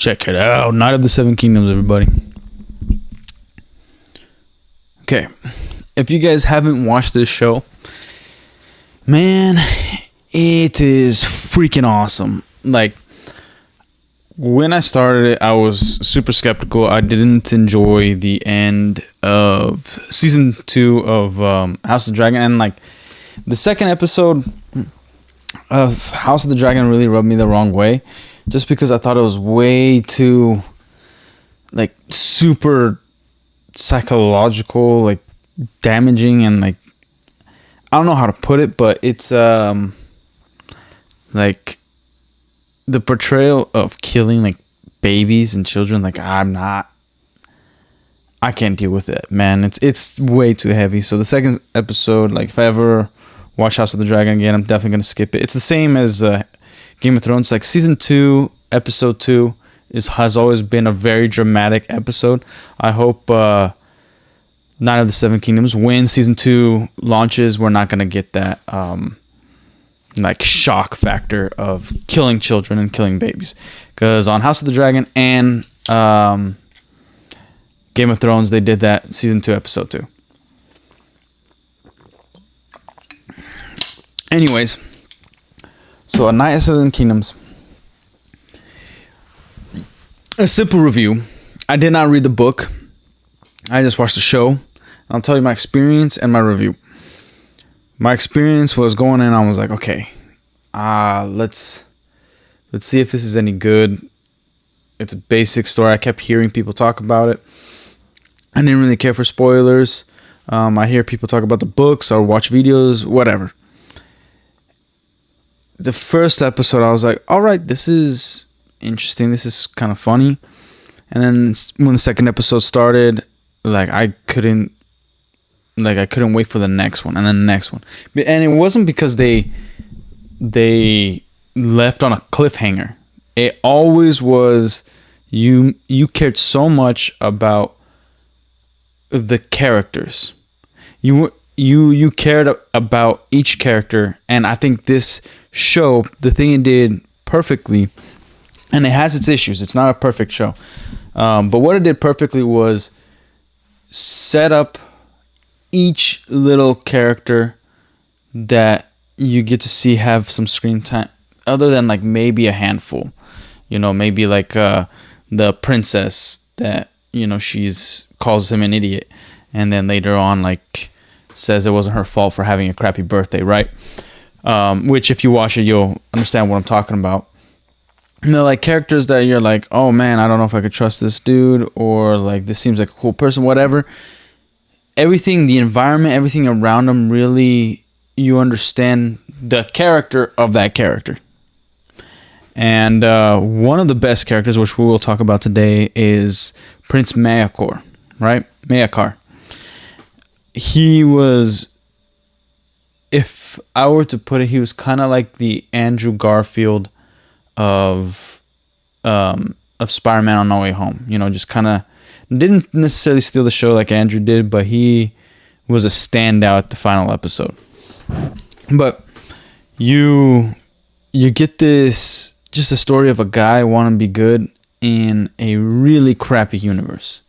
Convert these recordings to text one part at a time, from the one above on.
Check it out. Night of the Seven Kingdoms, everybody. Okay. If you guys haven't watched this show, man, it is freaking awesome. Like, when I started it, I was super skeptical. I didn't enjoy the end of season 2 of House of the Dragon. And, like, the second episode of House of the Dragon really rubbed me the wrong way. Just because I thought it was way too, like, super psychological, like, damaging, and, like, I don't know how to put it, but it's, like, the portrayal of killing, like, babies and children, like, I can't deal with it, man. It's way too heavy. So the second episode, like, if I ever watch House of the Dragon again, I'm definitely going to skip it. It's the same as Game of Thrones. Like, season 2, episode 2 has always been a very dramatic episode. I hope Night of the Seven Kingdoms, when season 2 launches, we're not going to get that like shock factor of killing children and killing babies. Because on House of the Dragon and Game of Thrones, they did that season 2, episode 2. Anyways, so A Night of the Seven Kingdoms. A simple review. I did not read the book. I just watched the show. I'll tell you my experience and my review. My experience was going in, I was like, okay, let's see if this is any good. It's a basic story. I kept hearing people talk about it. I didn't really care for spoilers. I hear people talk about the books or watch videos, whatever. The first episode, I was like, all right, this is interesting. This is kind of funny. And then when the second episode started, like, I couldn't wait for the next one and then the next one. And it wasn't because they left on a cliffhanger. It always was you cared so much about the characters. You cared about each character, and I think this show, the thing it did perfectly, and it has its issues. It's not a perfect show. But what it did perfectly was set up each little character that you get to see have some screen time, other than, like, maybe a handful. You know, maybe like the princess that, you know, she's calls him an idiot, and then later on, like, says it wasn't her fault for having a crappy birthday, right? Which, if you watch it, you'll understand what I'm talking about. You know, like, characters that you're like, oh man, I don't know if I could trust this dude, or like, this seems like a cool person, whatever. Everything, the environment, everything around them, really, you understand the character of that character. And one of the best characters, which we will talk about today, is Prince Mayakor, right? Mayakar. He was, if I were to put it, he was kind of like the Andrew Garfield of Spider-Man on No Way Home. You know, just kind of didn't necessarily steal the show like Andrew did, but he was a standout at the final episode. But you get this, just a story of a guy wanting to be good in a really crappy universe.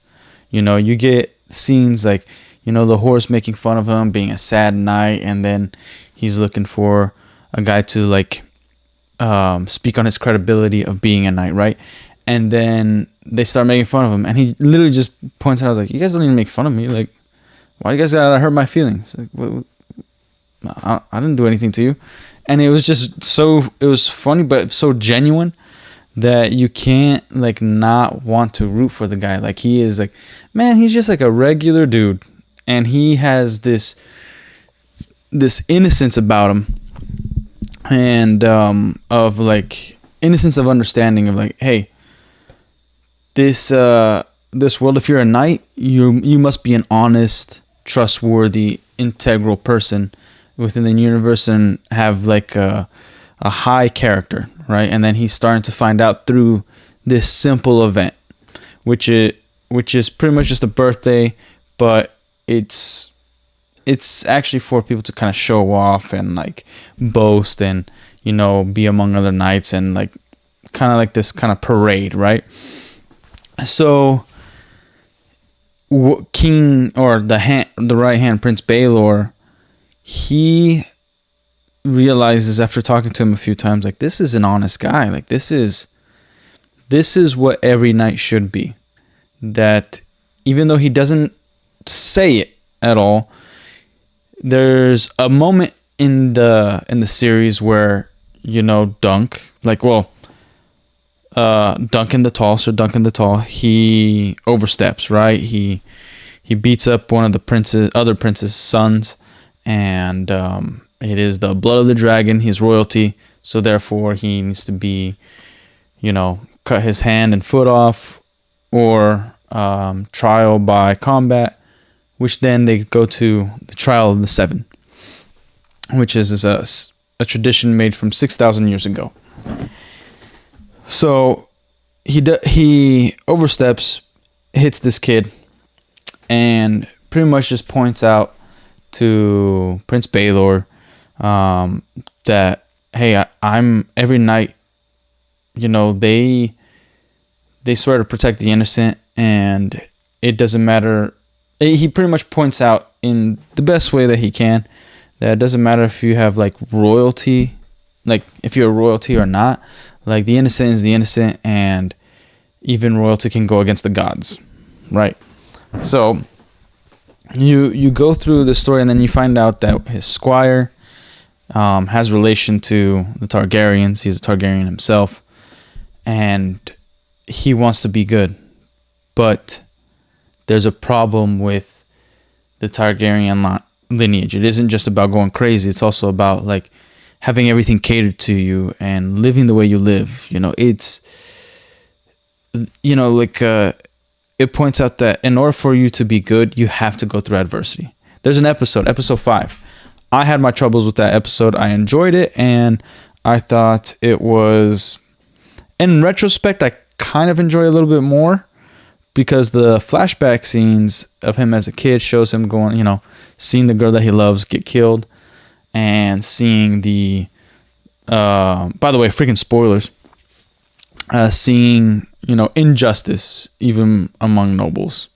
You know, you get scenes like, you know, the horse making fun of him being a sad knight, and then he's looking for a guy to, like, speak on his credibility of being a knight, right? And then they start making fun of him, and he literally just points out, I was like, you guys don't even make fun of me. Like, why do you guys gotta hurt my feelings? Like, what? I didn't do anything to you. And it was just so, it was funny, but so genuine that you can't, like, not want to root for the guy. Like, he is, like, man, he's just like a regular dude, and he has this innocence about him, and of, like, innocence of understanding of, like, hey, this world, if you're a knight, you must be an honest, trustworthy, integral person within the universe and have, like, a high character, right? And then he's starting to find out through this simple event, which is pretty much just a birthday, but it's actually for people to kind of show off and, like, boast and, you know, be among other knights and, like, kind of like this kind of parade, right? So King, or the right hand, Prince Baelor, he realizes after talking to him a few times, like, this is an honest guy. Like, this is what every knight should be. That even though he doesn't say it at all, there's a moment in the series where, Duncan the Tall, Sir Duncan the Tall, he oversteps, right? He beats up one of the other prince's sons, and it is the blood of the dragon. He's royalty, so therefore he needs to be, cut his hand and foot off, or trial by combat, which then they go to the trial of the seven, which is a tradition made from 6,000 years ago. So he oversteps, hits this kid, and pretty much just points out to Prince Baelor that, hey, I'm every night, they swear to protect the innocent, and it doesn't matter. He pretty much points out in the best way that he can that it doesn't matter if you have like royalty, like if you're royalty or not. Like, the innocent is the innocent, and even royalty can go against the gods, right? So you go through the story, and then you find out that his squire has relation to the Targaryens. He's a Targaryen himself, and he wants to be good, but there's a problem with the Targaryen lineage. It isn't just about going crazy. It's also about like having everything catered to you and living the way you live. It's, it points out that in order for you to be good, you have to go through adversity. There's an episode 5. I had my troubles with that episode. I enjoyed it, and I thought it was, in retrospect, I kind of enjoy it a little bit more, because the flashback scenes of him as a kid shows him going, seeing the girl that he loves get killed, and seeing the, by the way, freaking spoilers, seeing, injustice even among nobles.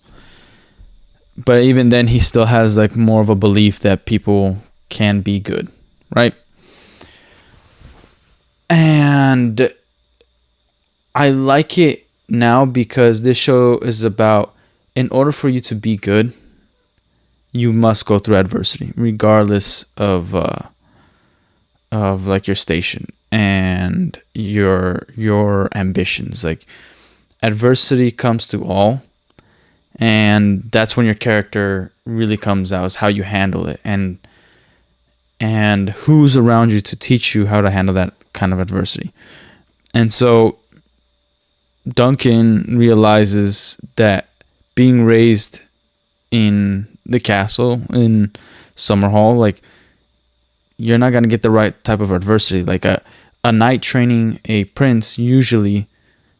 But even then, he still has like more of a belief that people can be good, right? And I like it now because this show is about, in order for you to be good, you must go through adversity, regardless of like your station and your ambitions. Like, adversity comes to all, and that's when your character really comes out, is how you handle it, and who's around you to teach you how to handle that kind of adversity. And so Duncan realizes that being raised in the castle in Summerhall, like, you're not going to get the right type of adversity. Like, a knight training a prince usually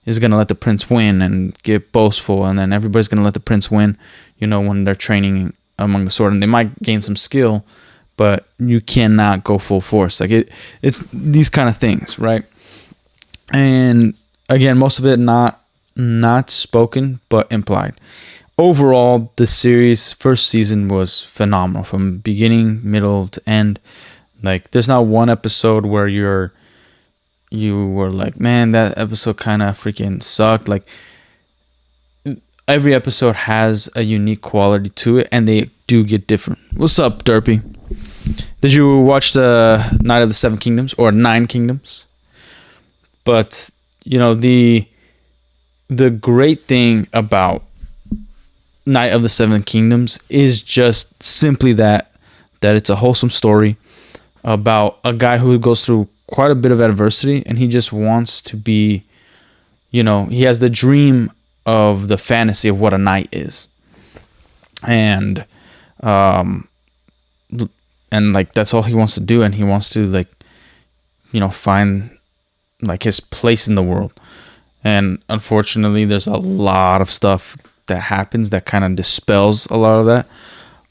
is going to let the prince win and get boastful, and then everybody's going to let the prince win, when they're training among the sword, and they might gain some skill, but you cannot go full force. Like, it's these kind of things, right? And again, most of it not spoken, but implied. Overall, the series first season was phenomenal from beginning, middle to end. Like, there's not one episode where you were like, man, that episode kind of freaking sucked. Like, every episode has a unique quality to it, and they do get different. What's up, Derpy? Did you watch the Night of the Seven Kingdoms, or Nine Kingdoms? But the great thing about Night of the Seven Kingdoms is just simply that it's a wholesome story about a guy who goes through quite a bit of adversity, and he just wants to be, he has the dream of the fantasy of what a knight is. And like, that's all he wants to do, and he wants to, like, find like his place in the world. And unfortunately, there's a lot of stuff that happens that kind of dispels a lot of that.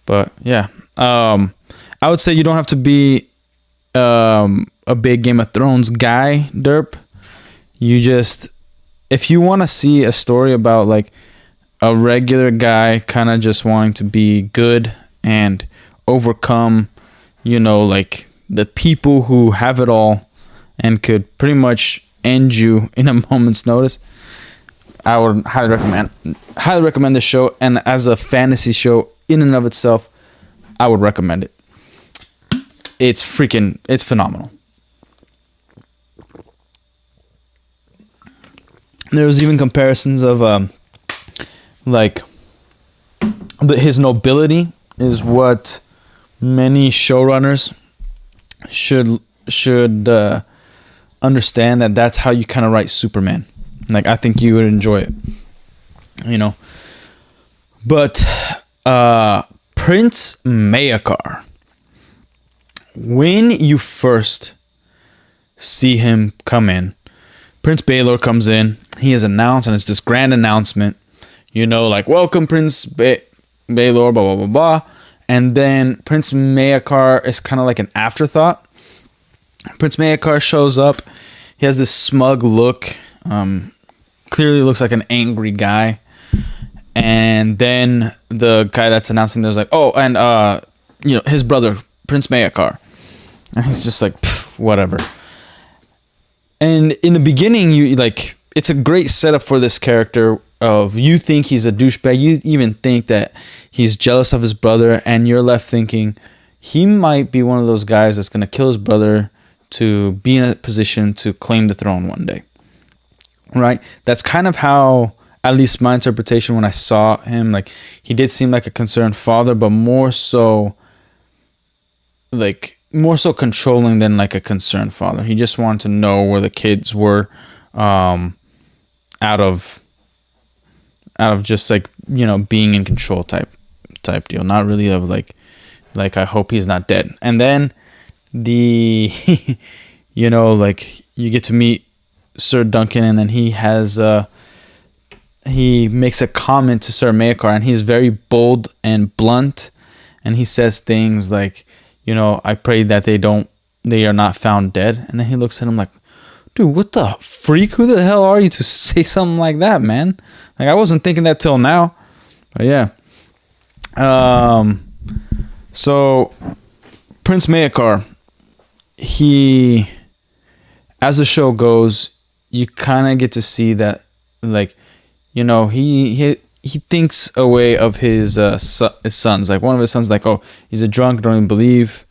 But yeah, I would say you don't have to be a big Game of Thrones guy, Derp. you just, if you want to see a story about like a regular guy kind of just wanting to be good and overcome, like the people who have it all and could pretty much end you in a moment's notice, I would highly recommend this show. And as a fantasy show in and of itself, I would recommend it. It's phenomenal. There's even comparisons of like his nobility is what many showrunners should understand, that's how you kind of write Superman. Like, I think you would enjoy it, But Prince Mayakar, when you first see him come in, Prince Baelor comes in. He is announced, and it's this grand announcement, like, welcome Prince Baelor, blah, blah, blah, blah. And then Prince Mayakar is kind of like an afterthought. Prince Mayakar shows up. He has this smug look. Clearly looks like an angry guy. And then the guy that's announcing there's like, oh, and his brother, Prince Mayakar. And he's just like, whatever. And in the beginning, it's a great setup for this character of, you think he's a douchebag. You even think that he's jealous of his brother, and you're left thinking he might be one of those guys that's going to kill his brother to be in a position to claim the throne one day. Right? That's kind of how, at least my interpretation when I saw him, like, he did seem like a concerned father, but more so controlling than like a concerned father. He just wanted to know where the kids were, out of just like, being in control type deal. Not really of like I hope he's not dead. And then the like, you get to meet Sir Duncan, and then he has he makes a comment to Sir Mayakar, and he's very bold and blunt, and he says things like, I pray that they are not found dead. And then he looks at him like, dude, what the freak? Who the hell are you to say something like that, man? Like, I wasn't thinking that till now. But yeah. So Prince Mayakar, he, as the show goes, you kind of get to see that, like, he thinks a way of his sons. Like, one of his sons, like, oh, he's a drunk, don't even believe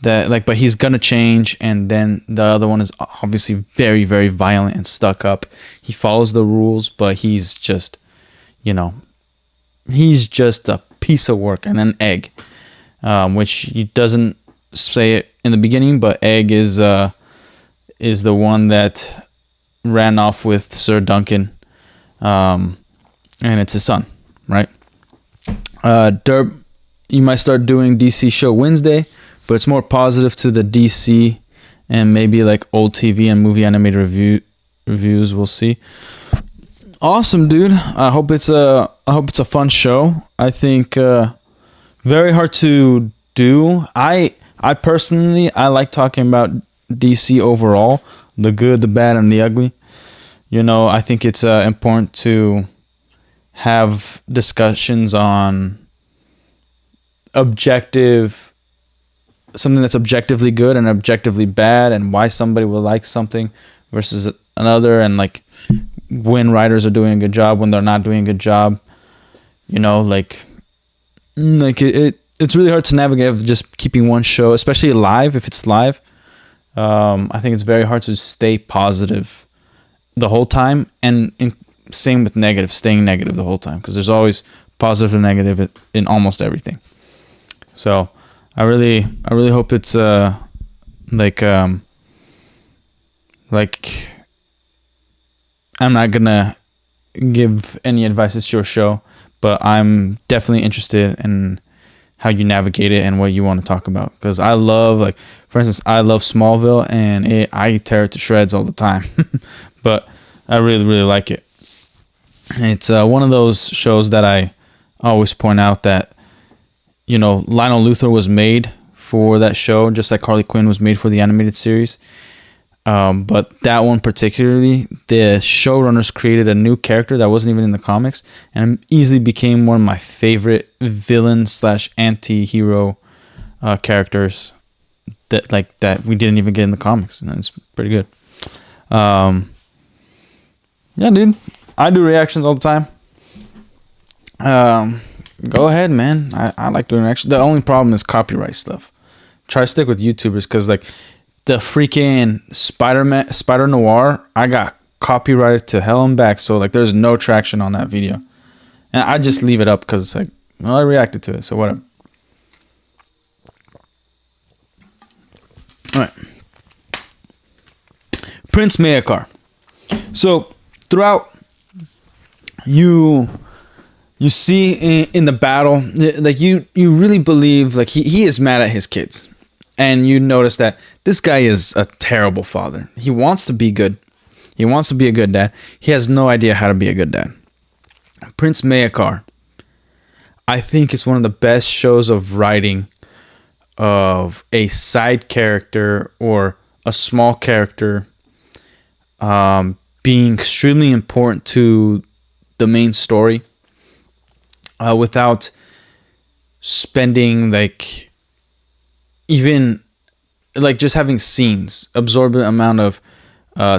that, like, but he's gonna change. And then the other one is obviously very, very violent and stuck up. He follows the rules, but he's just, he's just a piece of work and an egg, which he doesn't say it in the beginning, but Egg is the one that ran off with Sir Duncan. And it's his son, right? Derp, you might start doing DC Show Wednesday, but it's more positive to the DC and maybe like old TV and movie animated reviews. We'll see. Awesome, dude. I hope it's a fun show. I think very hard to do. I personally, I like talking about DC overall, the good, the bad, and the ugly. I think it's important to have discussions on something that's objectively good and objectively bad, and why somebody will like something versus another, and like when writers are doing a good job, when they're not doing a good job. It's really hard to navigate just keeping one show, especially live. If it's live, I think it's very hard to stay positive the whole time, and same with negative, staying negative the whole time, because there's always positive and negative in almost everything. So I really hope it's like I'm not gonna give any advice. It's your show, but I'm definitely interested in how you navigate it and what you want to talk about, because I love, like, for instance, I love Smallville, and I tear it to shreds all the time. But I really, really like it. It's one of those shows that I always point out that, Lionel Luthor was made for that show, just like Harley Quinn was made for the animated series. But that one particularly, the showrunners created a new character that wasn't even in the comics, and easily became one of my favorite villain / anti-hero characters that we didn't even get in the comics, and it's pretty good. Yeah, dude, I do reactions all the time. Go ahead, man. I like doing reactions. The only problem is copyright stuff. Try to stick with YouTubers, because like the freaking Spider Noir, I got copyrighted to hell and back, so like there's no traction on that video, and I just leave it up because it's like, well, I reacted to it, so whatever. All right, Prince Maakar. So throughout, you see in the battle, like you really believe like he is mad at his kids. And you notice that this guy is a terrible father. He wants to be good. He wants to be a good dad. He has no idea how to be a good dad. Prince Maakar, I think it's one of the best shows of writing of a side character or a small character being extremely important to the main story without spending like even like just having scenes, absorbent amount of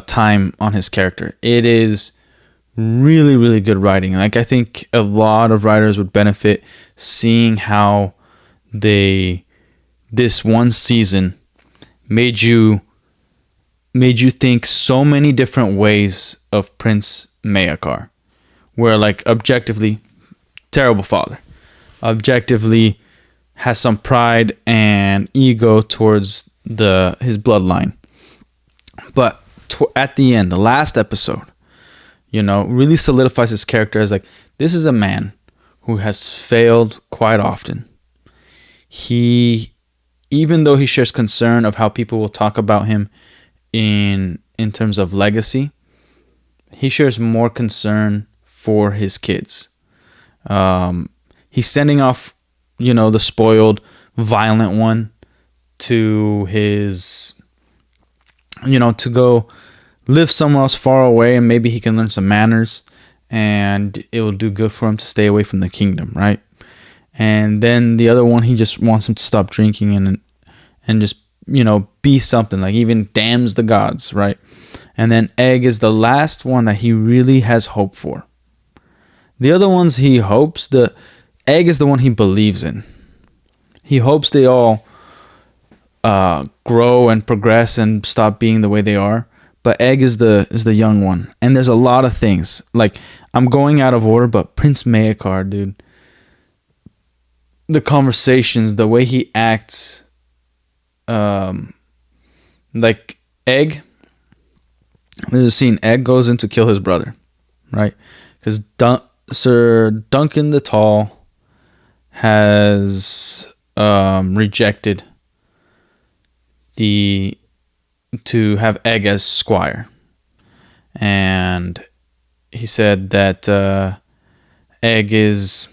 time on his character. It is really, really good writing. Like I think a lot of writers would benefit seeing how this one season made you think so many different ways of Prince Maakar, where like objectively terrible father, objectively has some pride and ego towards his bloodline, but at the end, the last episode, really solidifies his character as like, this is a man who has failed quite often. Even though he shares concern of how people will talk about him in terms of legacy, he shares more concern for his kids. He's sending off the spoiled, violent one to his, to go live somewhere else far away, and maybe he can learn some manners, and it will do good for him to stay away from the kingdom, right? And then the other one, he just wants him to stop drinking and just, be something, like even damns the gods, right? And then Egg is the last one that he really has hope for. The other ones he hopes, Egg is the one he believes in. He hopes they all grow and progress and stop being the way they are. But Egg is the young one. And there's a lot of things. Like, I'm going out of order, but Prince Maakar, dude. The conversations, the way he acts. Like, Egg. There's a scene. Egg goes in to kill his brother. Right? Because Sir Duncan the Tall has rejected to have Egg as squire, and he said that Egg is,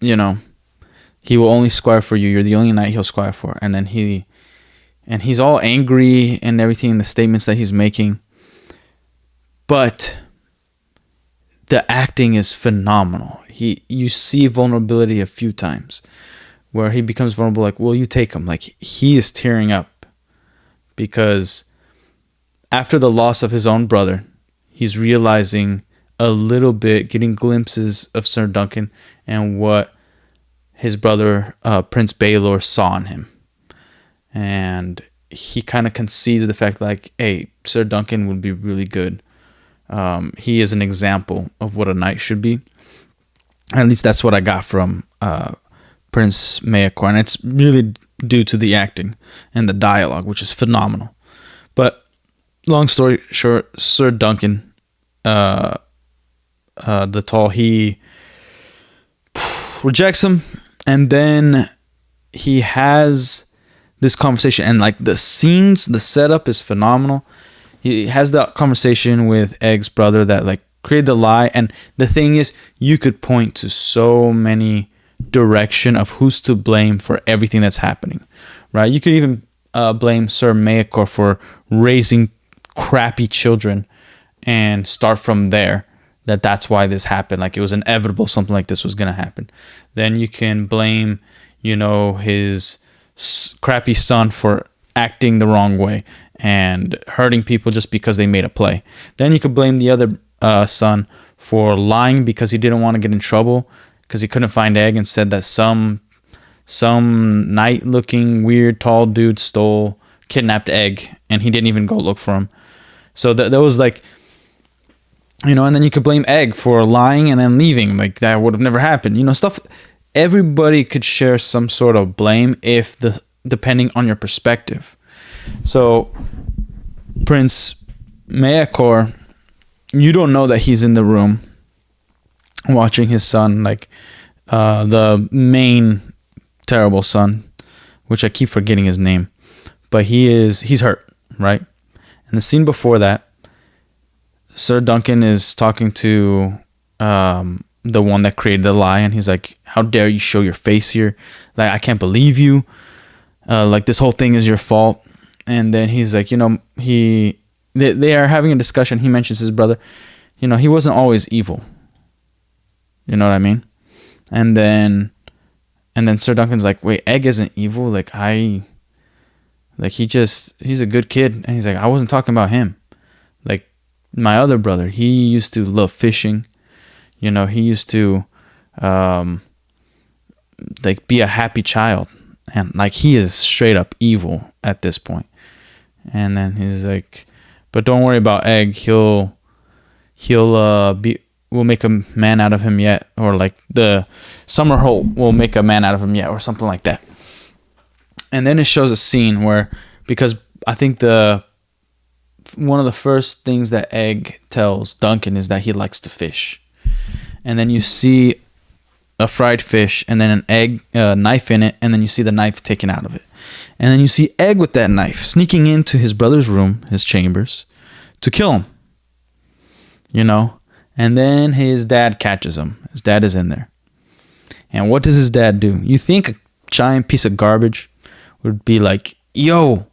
he will only squire for you. You're the only knight he'll squire for. And then he's all angry and everything in the statements that he's making, but the acting is phenomenal. You see vulnerability a few times where he becomes vulnerable, like, will you take him? Like, he is tearing up because after the loss of his own brother, he's realizing a little bit, getting glimpses of Sir Duncan and what his brother, Prince Baelor, saw in him. And he kind of concedes the fact, like, hey, Sir Duncan would be really good. He is an example of what a knight should be. At least that's what I got from Prince Maakar, and it's really due to the acting and the dialogue, which is phenomenal. But long story short, Sir Duncan, the Tall, he rejects him, and then he has this conversation, and like the scenes, the setup is phenomenal. He has that conversation with Egg's brother that like created the lie, and the thing is, you could point to so many direction of who's to blame for everything that's happening, right? You could even blame Sir Maakar for raising crappy children and start from there. That's why this happened. Like, it was inevitable something like this was going to happen. Then you can blame, his crappy son for acting the wrong way and hurting people just because they made a play. Then you could blame the other son for lying because he didn't want to get in trouble because he couldn't find Egg, and said that some knight-looking, weird, tall dude kidnapped Egg, and he didn't even go look for him. So that was like, and then you could blame Egg for lying and then leaving. Like, that would have never happened. Stuff. Everybody could share some sort of blame depending on your perspective. So Prince Mayakor, you don't know that he's in the room watching his son, like the main terrible son, which I keep forgetting his name, but he's hurt, right? And the scene before that, Sir Duncan is talking to the one that created the lie, and he's like, "How dare you show your face here? Like, I can't believe you. Like, this whole thing is your fault." And then he's like, they are having a discussion. He mentions his brother. He wasn't always evil. You know what I mean? And then Sir Duncan's like, "Wait, Egg isn't evil. He's a good kid." And he's like, "I wasn't talking about him. Like, my other brother, he used to love fishing. He used to be a happy child, and like, he is straight up evil at this point." And then he's like, "But don't worry about Egg. We'll make a man out of him yet, or like the Summerholt will make a man out of him yet, or something like that." And then it shows a scene where, because I think one of the first things that Egg tells Duncan is that he likes to fish. And then you see a fried fish and then an egg, knife in it, and then you see the knife taken out of it. And then you see Egg with that knife sneaking into his brother's room, his chambers, to kill him. And then his dad catches him. His dad is in there. And what does his dad do? You think a giant piece of garbage would be like, "Yo,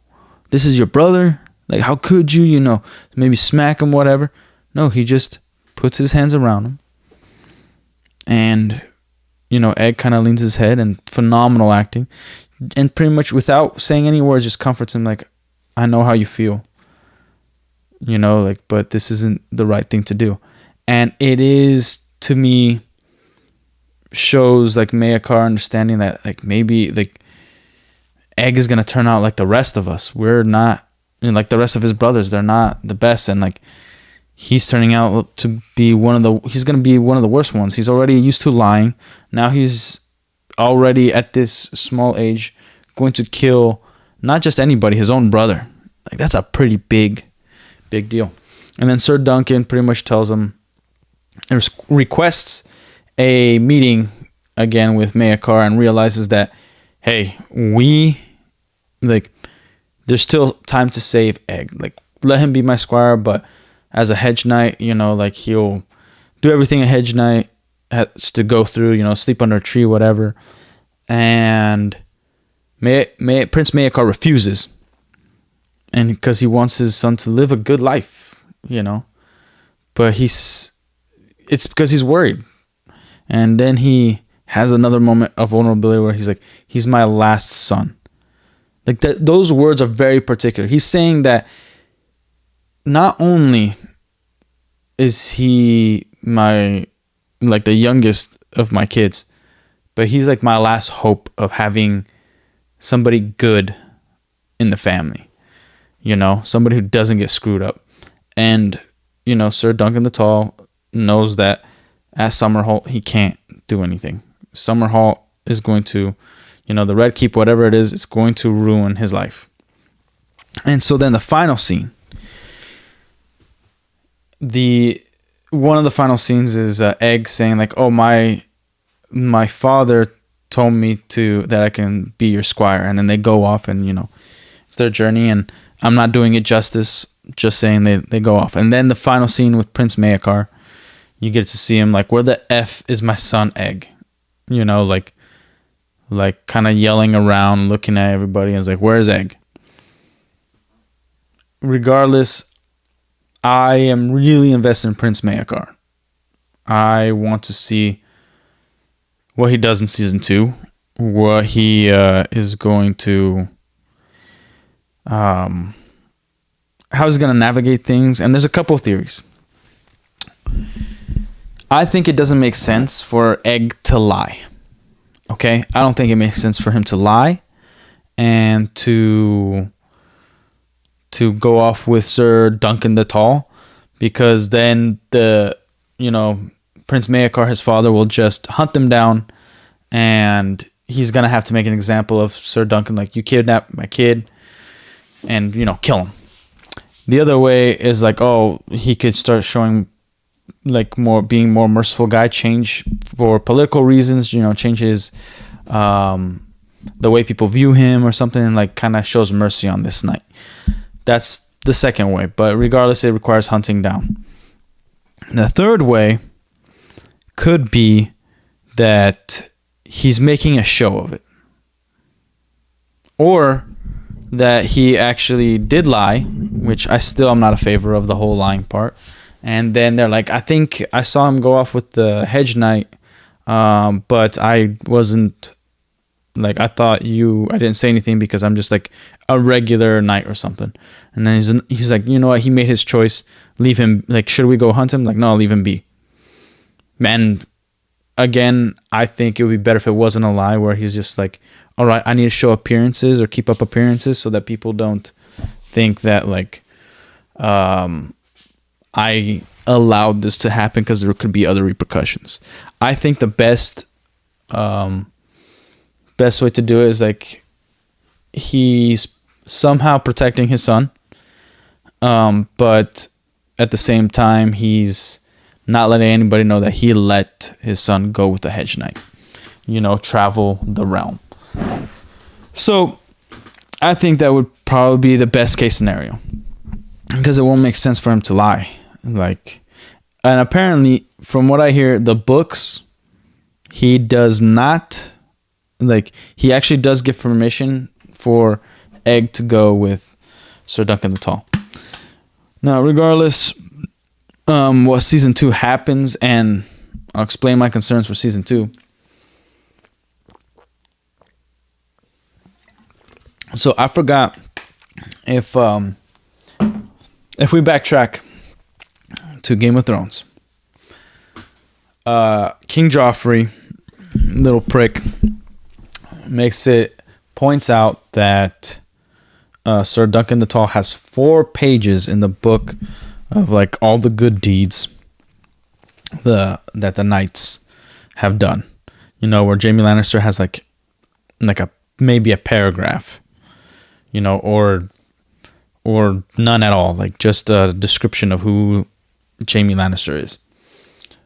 this is your brother? Like, how could you, maybe smack him, whatever." No, he just puts his hands around him. And, Egg kind of leans his head, and phenomenal acting. And pretty much without saying any words, just comforts him like, "I know how you feel. But this isn't the right thing to do." And it is, to me, shows like Mayakar understanding that like maybe like Egg is going to turn out like the rest of us. We're not, like the rest of his brothers, they're not the best. And like, he's turning out to be he's going to be one of the worst ones. He's already used to lying. Now he's already at this small age going to kill not just anybody, his own brother. Like, that's a pretty big deal. And then Sir Duncan pretty much tells him, requests a meeting again with Mayakar, and realizes that, hey, there's still time to save Egg. Like, let him be my squire, but as a hedge knight, he'll do everything a hedge knight has to go through, sleep under a tree, whatever. And Prince Mayakar refuses. And because he wants his son to live a good life, but it's because he's worried. And then he has another moment of vulnerability where he's like, "He's my last son." Like, those words are very particular. He's saying that not only is he the youngest of my kids, but he's like my last hope of having somebody good in the family. Somebody who doesn't get screwed up. And, Sir Duncan the Tall knows that at Summerholt, he can't do anything. Summerholt is going to, the Red Keep, whatever it is, it's going to ruin his life. And so then the final scene, one of the final scenes is Egg saying like, "Oh, my father told me that I can be your squire." And then they go off, and it's their journey, and I'm not doing it justice, just saying they go off. And then the final scene with Prince Mayakar, you get to see him like, "Where the F is my son Egg?" Like kind of yelling around, looking at everybody, and it's like, "Where's Egg?" Regardless, I am really invested in Prince Mayakar. I want to see what he does in season 2, what he is going to, how he's going to navigate things. And there's a couple of theories. I think it doesn't make sense for Egg to lie. Okay? I don't think it makes sense for him to lie and to go off with Sir Duncan the Tall, because then Prince Mayakar, his father, will just hunt them down, and he's gonna have to make an example of Sir Duncan, like, you kidnapped my kid, and kill him. The other way is like, he could start showing like being more merciful guy, change for political reasons, change his the way people view him or something, and like kind of shows mercy on this night. That's the second way, but regardless, it requires hunting down. The third way could be that he's making a show of it, or that he actually did lie, which I'm not a favor of the whole lying part. And then they're like, I think I saw him go off with the hedge knight, but I wasn't, like, I didn't say anything because I'm just like a regular knight or something. And then he's like, you know what? He made his choice. Leave him. Like, should we go hunt him? Like, no, leave him be. And again, I think it would be better if it wasn't a lie, where he's just like, all right, I need to show appearances or keep up appearances so that people don't think that like I allowed this to happen, because there could be other repercussions. I think the best way to do it is like he's somehow protecting his son, but at the same time he's not letting anybody know that he let his son go with the hedge knight, travel the realm. So I think that would probably be the best case scenario, because it won't make sense for him to lie. Like, and apparently from what I hear, the books, he does not, like, he actually does give permission for Egg to go with Sir Duncan the Tall. Now, regardless what season 2 happens, and I'll explain my concerns for season 2. So I forgot if we backtrack to Game of Thrones, King Joffrey, little prick, points out that Sir Duncan the Tall has 4 pages in the book of like all the good deeds that the knights have done. Where Jaime Lannister has like maybe a paragraph, or none at all, like just a description of who Jaime Lannister is.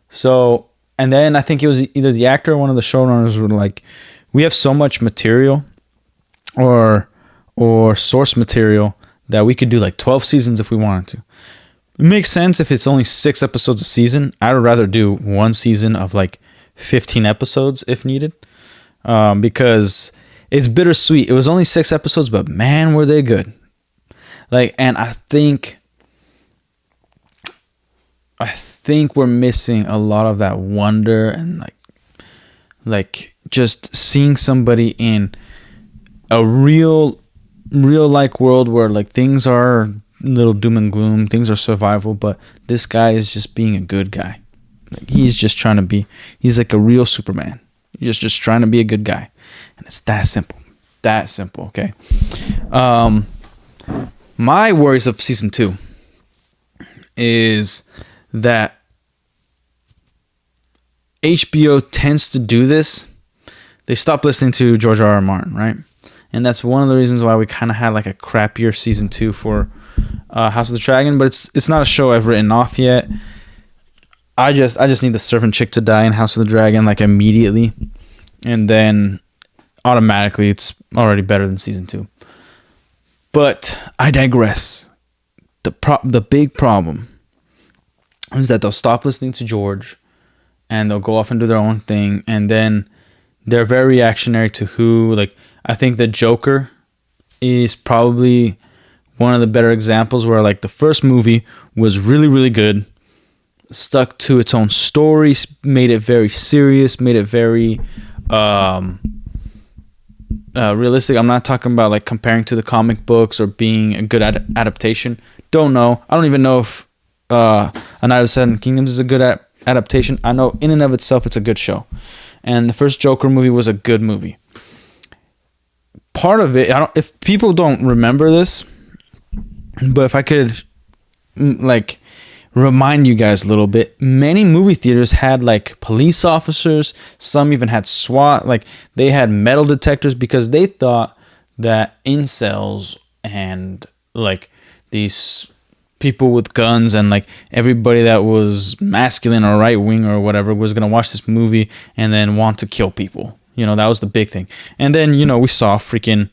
So, and then I think it was either the actor or one of the showrunners were like, we have so much material or source material that we could do like 12 seasons if we wanted to. It makes sense if it's only 6 episodes a season. I would rather do one season of like 15 episodes if needed, because it's bittersweet. It was only 6 episodes, but man, were they good. Like, and I think we're missing a lot of that wonder and like just seeing somebody in a real like world where like things are little doom and gloom, things are survival, but this guy is just being a good guy. Like, he's just trying to be, he's like a real Superman. He's just trying to be a good guy. And it's that simple. Okay. My worries of season 2 is that HBO tends to do this. They stopped listening to George R.R. Martin, right? And that's one of the reasons why we kind of had like a crappier season 2 for House of the Dragon. But it's not a show I've written off yet. I just need the servant chick to die in House of the Dragon like immediately, and then automatically it's already better than season 2. But I digress. The big problem is that they'll stop listening to George and they'll go off and do their own thing, and then they're very reactionary to who, like, I think the Joker is probably one of the better examples where like the first movie was really, really good, stuck to its own story, made it very serious, made it very realistic. I'm not talking about like comparing to the comic books or being a good adaptation. Don't know. I don't even know if A Night of the Seven Kingdoms is a good adaptation. I know in and of itself it's a good show. And the first Joker movie was a good movie. Part of it, if people don't remember this, but if I could like remind you guys a little bit, many movie theaters had like police officers, some even had SWAT, like they had metal detectors because they thought that incels and like these people with guns and like everybody that was masculine or right wing or whatever was going to watch this movie and then want to kill people. You know, that was the big thing. And then, you know, we saw freaking,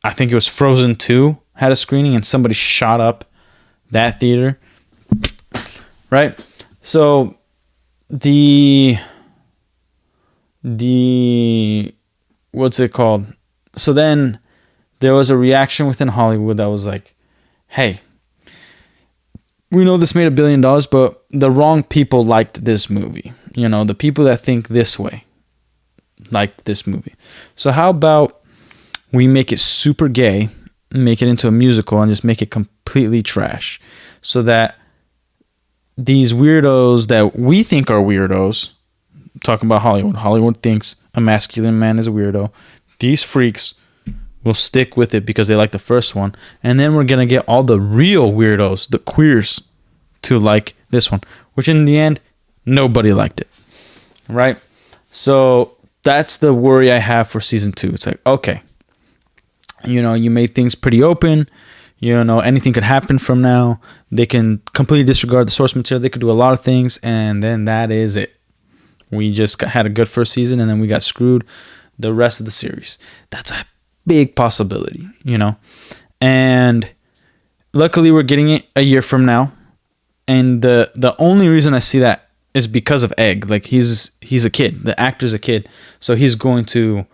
I think it was Frozen 2 had a screening and somebody shot up that theater. Right? So the what's it called? So then there was a reaction within Hollywood that was like, hey, we know this made $1 billion, but the wrong people liked this movie. You know, the people that think this way liked this movie. So how about we make it super gay, make it into a musical, and just make it completely trash so that these weirdos that we think are weirdos, talking about Hollywood thinks a masculine man is a weirdo. These freaks will stick with it because they like the first one. And then we're going to get all the real weirdos, the queers, to like this one, which in the end, nobody liked it. Right? So that's the worry I have for season 2. It's like, okay, you know, you made things pretty open. You know, anything could happen from now. They can completely disregard the source material. They could do a lot of things, and then that is it. We just had a good first season, and then we got screwed the rest of the series. That's a big possibility, you know. And luckily, we're getting it a year from now. And the only reason I see that is because of Egg. Like, he's a kid. The actor's a kid. So he's going to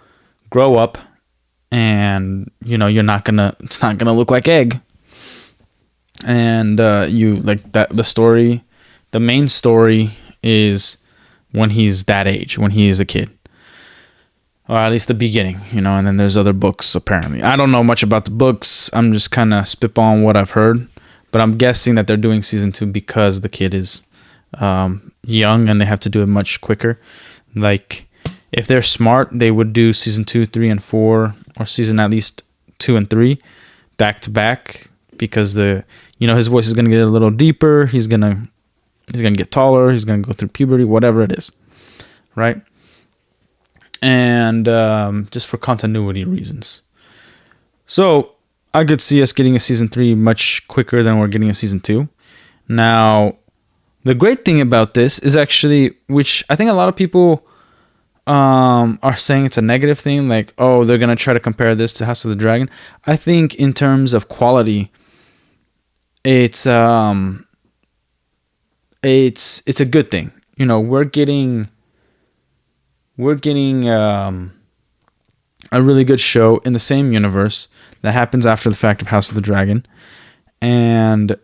grow up. And you know it's not gonna look like Egg, and you like that the main story is when he's that age, when he is a kid, or at least the beginning, you know. And then there's other books apparently. I don't know much about the books. I'm just kind of spitballing what I've heard, but I'm guessing that they're doing season 2 because the kid is young and they have to do it much quicker. Like, if they're smart, they would do season 2, 3, and 4, or season at least 2 and 3 back to back, because his voice is gonna get a little deeper. He's gonna get taller. He's gonna go through puberty, whatever it is, right? And just for continuity reasons. So I could see us getting a season 3 much quicker than we're getting a season 2. Now, the great thing about this is actually, which I think a lot of people are saying it's a negative thing, like, oh, they're gonna try to compare this to House of the Dragon. I think in terms of quality, it's a good thing. You know, we're getting a really good show in the same universe that happens after the fact of House of the Dragon, and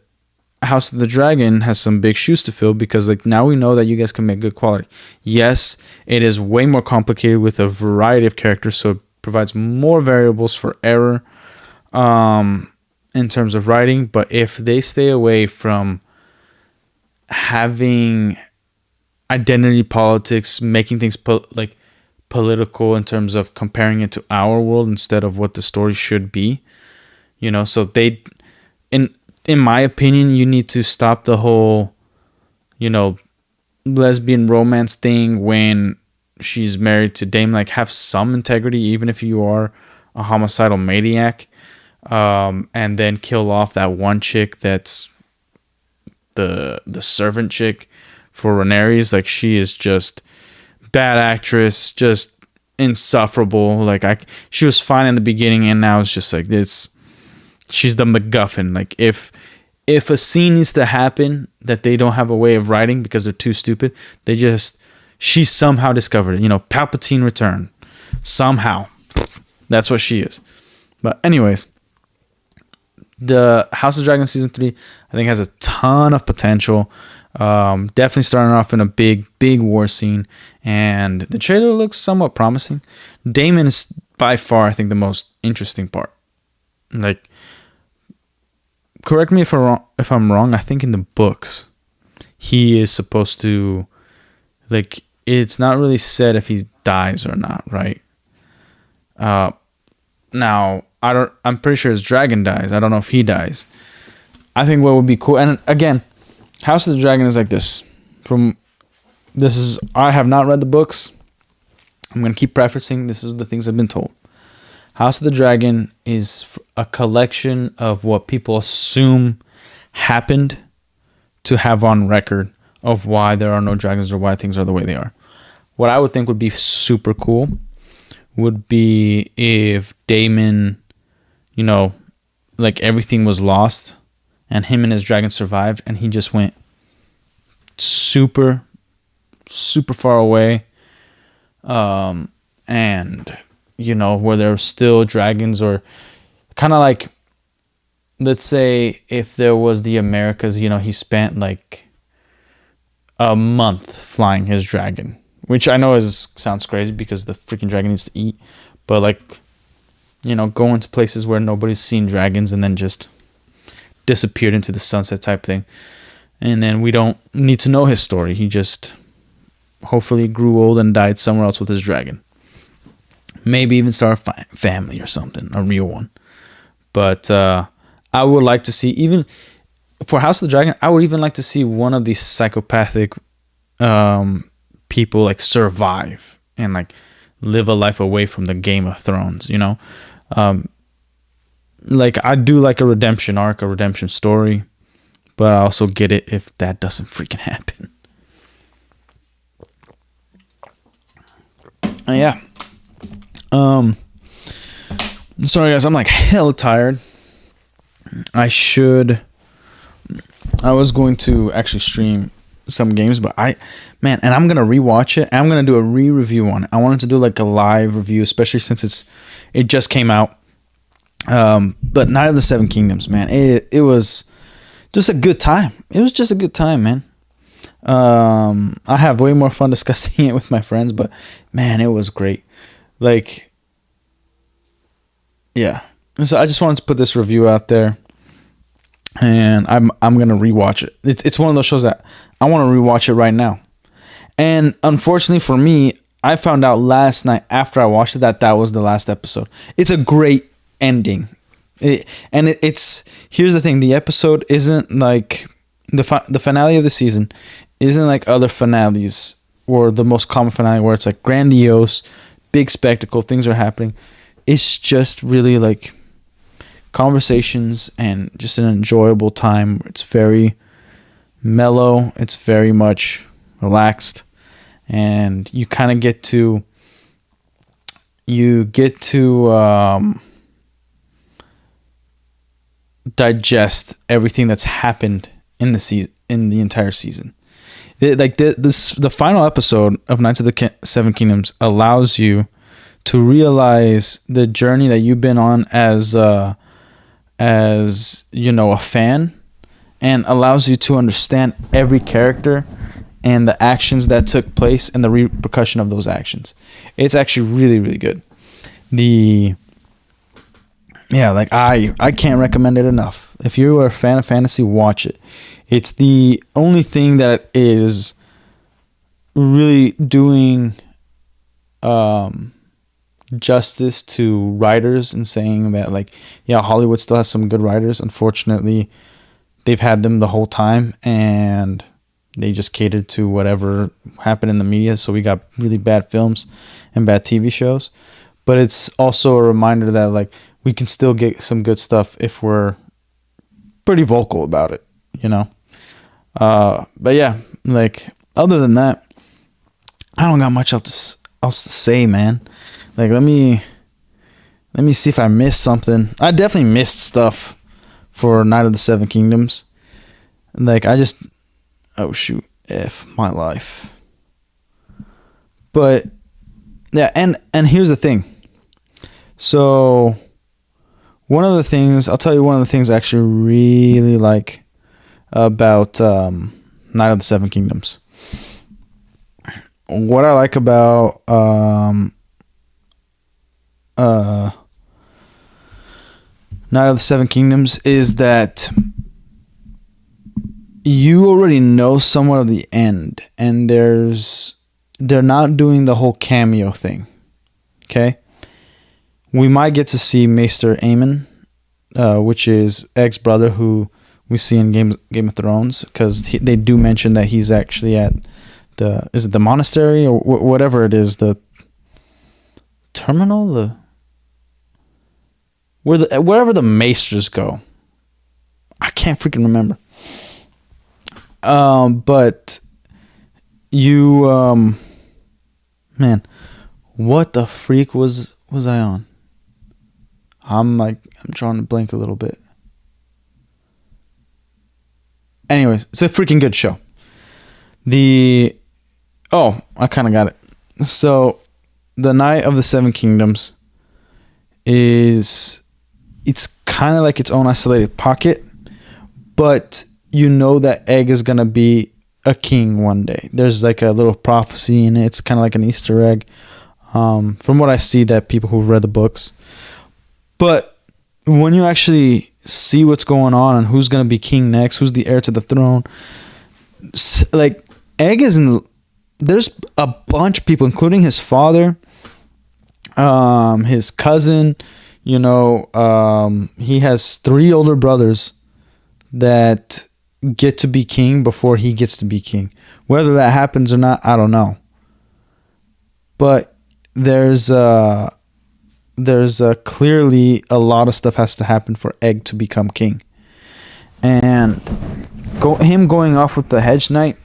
House of the Dragon has some big shoes to fill, because like now we know that you guys can make good quality. Yes, it is way more complicated with a variety of characters, so it provides more variables for error in terms of writing. But if they stay away from having identity politics, making things political in terms of comparing it to our world instead of what the story should be, you know, so in my opinion, you need to stop the whole, you know, lesbian romance thing when she's married to Dame. Like, have some integrity, even if you are a homicidal maniac, and then kill off that one chick that's the servant chick for Rhaenyra. Like, she is just bad actress, just insufferable. Like, she was fine in the beginning, and now it's just like this. She's the MacGuffin. Like, if a scene needs to happen that they don't have a way of writing because they're too stupid, she somehow discovered it. You know, Palpatine return. Somehow. That's what she is. But anyways, the House of Dragon season 3, I think, has a ton of potential. Definitely starting off in a big war scene, and the trailer looks somewhat promising. Daemon is by far, I think, the most interesting part. Like, correct me if I'm wrong. I think in the books, he is supposed to, like, it's not really said if he dies or not, right? Now I'm pretty sure his dragon dies. I don't know if he dies. I think what would be cool, and again, House of the Dragon is like this. I have not read the books. I'm gonna keep prefacing. This is the things I've been told. House of the Dragon is a collection of what people assume happened to have on record of why there are no dragons or why things are the way they are. What I would think would be super cool would be if Daemon, like everything was lost and him and his dragon survived and he just went super, super far away. And, where there were still dragons, or kind of like, let's say if there was the Americas, he spent like a month flying his dragon, which I know sounds crazy because the freaking dragon needs to eat, but like, going to places where nobody's seen dragons and then just disappeared into the sunset type thing. And then we don't need to know his story. He just hopefully grew old and died somewhere else with his dragon. Maybe even start a family or something, a real one. But I would like to see, even for House of the Dragon, I would even like to see one of these psychopathic people like survive and like live a life away from the Game of Thrones, like I do like a redemption arc, a redemption story, but I also get it if that doesn't freaking happen. Yeah. Sorry guys, I'm like hella tired. I was going to actually stream some games, but and I'm gonna rewatch it. I'm gonna do a re-review on it. I wanted to do like a live review, especially since it just came out. But Night of the Seven Kingdoms, man, it was just a good time. It was just a good time, man. I have way more fun discussing it with my friends, but man, it was great. Like, yeah. So I just wanted to put this review out there, and I'm gonna rewatch it. It's one of those shows that I want to rewatch it right now. And unfortunately for me, I found out last night after I watched it that was the last episode. It's a great ending. It's here's the thing: the episode isn't like the finale of the season isn't like other finales, or the most common finale where it's like grandiose, big spectacle, things are happening. It's just really like conversations and just an enjoyable time. It's very mellow. It's very much relaxed, and you kind of get to digest everything that's happened in the entire season. The final episode of Knights of the Seven Kingdoms allows you to realize the journey that you've been on as a fan, and allows you to understand every character and the actions that took place and the repercussion of those actions. It's actually really, really good. I can't recommend it enough. If you are a fan of fantasy, watch it. It's the only thing that is really doing justice to writers and saying that, like, yeah, Hollywood still has some good writers. Unfortunately, they've had them the whole time, and they just catered to whatever happened in the media. So we got really bad films and bad TV shows. But it's also a reminder that, like, we can still get some good stuff if we're pretty vocal about it, But yeah, like, other than that, I don't got much else to say, man. Like, let me see if I missed something. I definitely missed stuff for Night of the Seven Kingdoms. Like, oh shoot, my life. But yeah, and here's the thing. So one of the things I'll tell you, one of the things I actually really like about Night of the Seven Kingdoms. What I like about Night of the Seven Kingdoms is that you already know somewhat of the end, and they're not doing the whole cameo thing. Okay, we might get to see Maester Aemon, which is Egg's brother, who we see in Game of Thrones, because they do mention that he's actually at is it the monastery or whatever it is, the terminal, wherever the maesters go. I can't freaking remember. But you, man, what the freak was I on? I'm drawing a blank a little bit. Anyways, it's a freaking good show. I kind of got it. So, the Night of the Seven Kingdoms it's kind of like its own isolated pocket, but you know that Egg is going to be a king one day. There's like a little prophecy in it. It's kind of like an Easter egg. From what I see, that people who've read the books. But when you actually see what's going on and who's going to be king next, who's the heir to the throne, like Egg is there's a bunch of people, including his father, his cousin, he has 3 older brothers that get to be king before he gets to be king. Whether that happens or not, I don't know. But there's clearly a lot of stuff has to happen for Egg to become king. And him going off with the Hedge Knight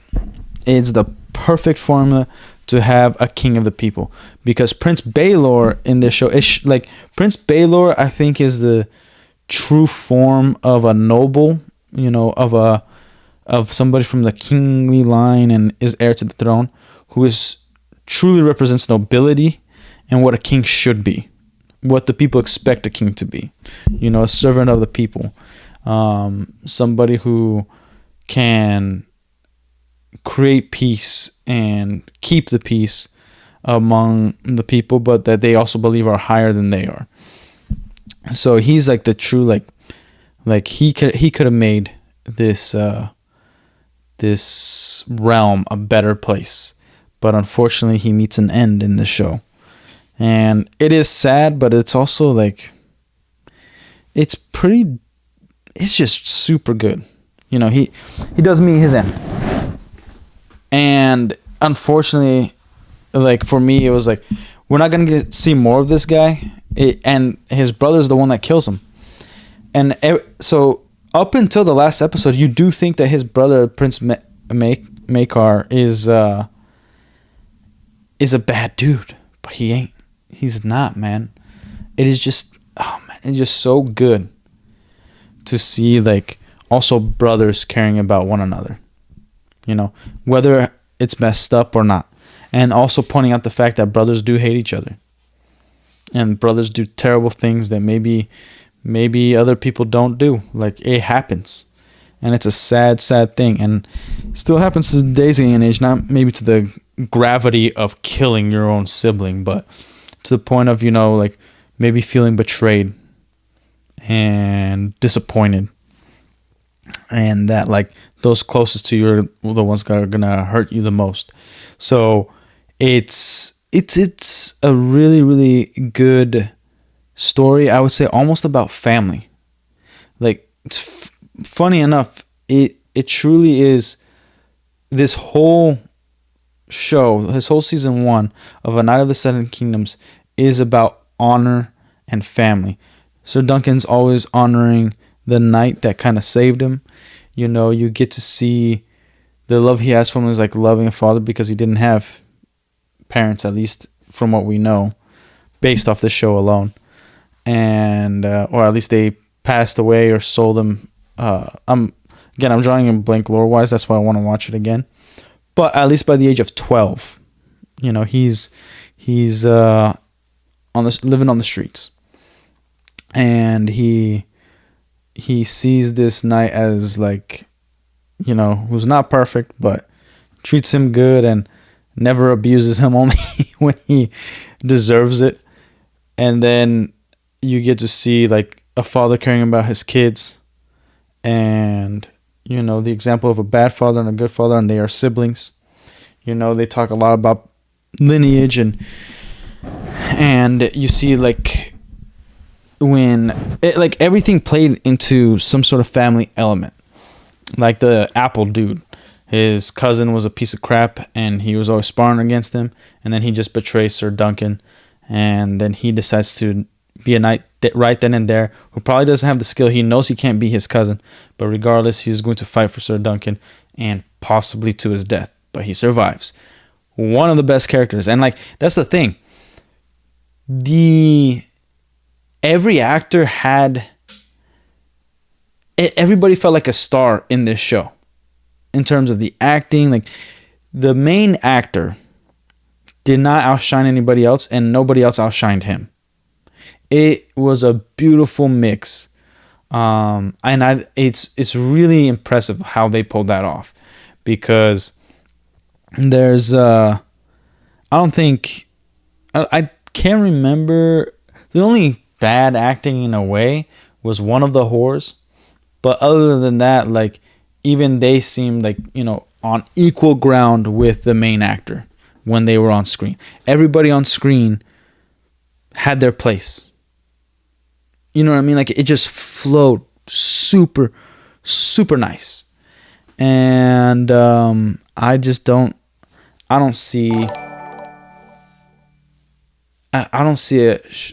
is the perfect formula to have a king of the people, because Prince Baelor in this show is Prince Baelor, I think, is the true form of a noble, of somebody from the kingly line and is heir to the throne, who truly represents nobility and what a king should be, what the people expect a king to be, a servant of the people, somebody who can create peace and keep the peace among the people, but that they also believe are higher than they are. So he's like the true he could have made this this realm a better place, but unfortunately he meets an end in the show, and it is sad, but it's also it's just super good. He does meet his end. And unfortunately, for me, it was we're not going to see more of this guy. And his brother's the one that kills him. And so up until the last episode, you do think that his brother, Prince Maekar, is a bad dude. But he ain't. He's not, man. It is just, it's just so good to see, also brothers caring about one another. Whether it's messed up or not. And also pointing out the fact that brothers do hate each other. And brothers do terrible things that maybe other people don't do. It happens. And it's a sad, sad thing. And still happens to today's day and age. Not maybe to the gravity of killing your own sibling, but to the point of, maybe feeling betrayed and disappointed. And that those closest to you are the ones that are gonna hurt you the most. So it's a really, really good story. I would say almost about family. It's funny enough, it truly is. This whole show, this whole season 1 of A Night of the Seven Kingdoms is about honor and family. Sir Duncan's always honoring the knight that kind of saved him. You get to see the love he has for him is loving a father, because he didn't have parents, at least from what we know, based off this show alone. And, or at least they passed away or sold him. I'm drawing a blank lore-wise. That's why I want to watch it again. But at least by the age of 12, he's living on the streets. and he sees this knight as like, who's not perfect, but treats him good and never abuses him, only when he deserves it. And then you get to see like a father caring about his kids, and the example of a bad father and a good father, and they are siblings. They talk a lot about lineage, and you see like when everything played into some sort of family element. Like the Apple dude, his cousin was a piece of crap and he was always sparring against him, and then he just betrays Sir Duncan, and then he decides to be a knight right then and there, who probably doesn't have the skill. He knows he can't be his cousin, but regardless, he's going to fight for Sir Duncan, and possibly to his death, but he survives. One of the best characters. And like, that's the thing, every actor everybody felt like a star in this show in terms of the acting. Like, the main actor did not outshine anybody else, and nobody else outshined him. It was a beautiful mix, and it's really impressive how they pulled that off, because there's I can't remember. The only bad acting in a way was one of the whores, but other than that, like, even they seemed like, on equal ground with the main actor when they were on screen. Everybody on screen had their place. You know what I mean? Like, it just flowed super, super nice. And I don't see it.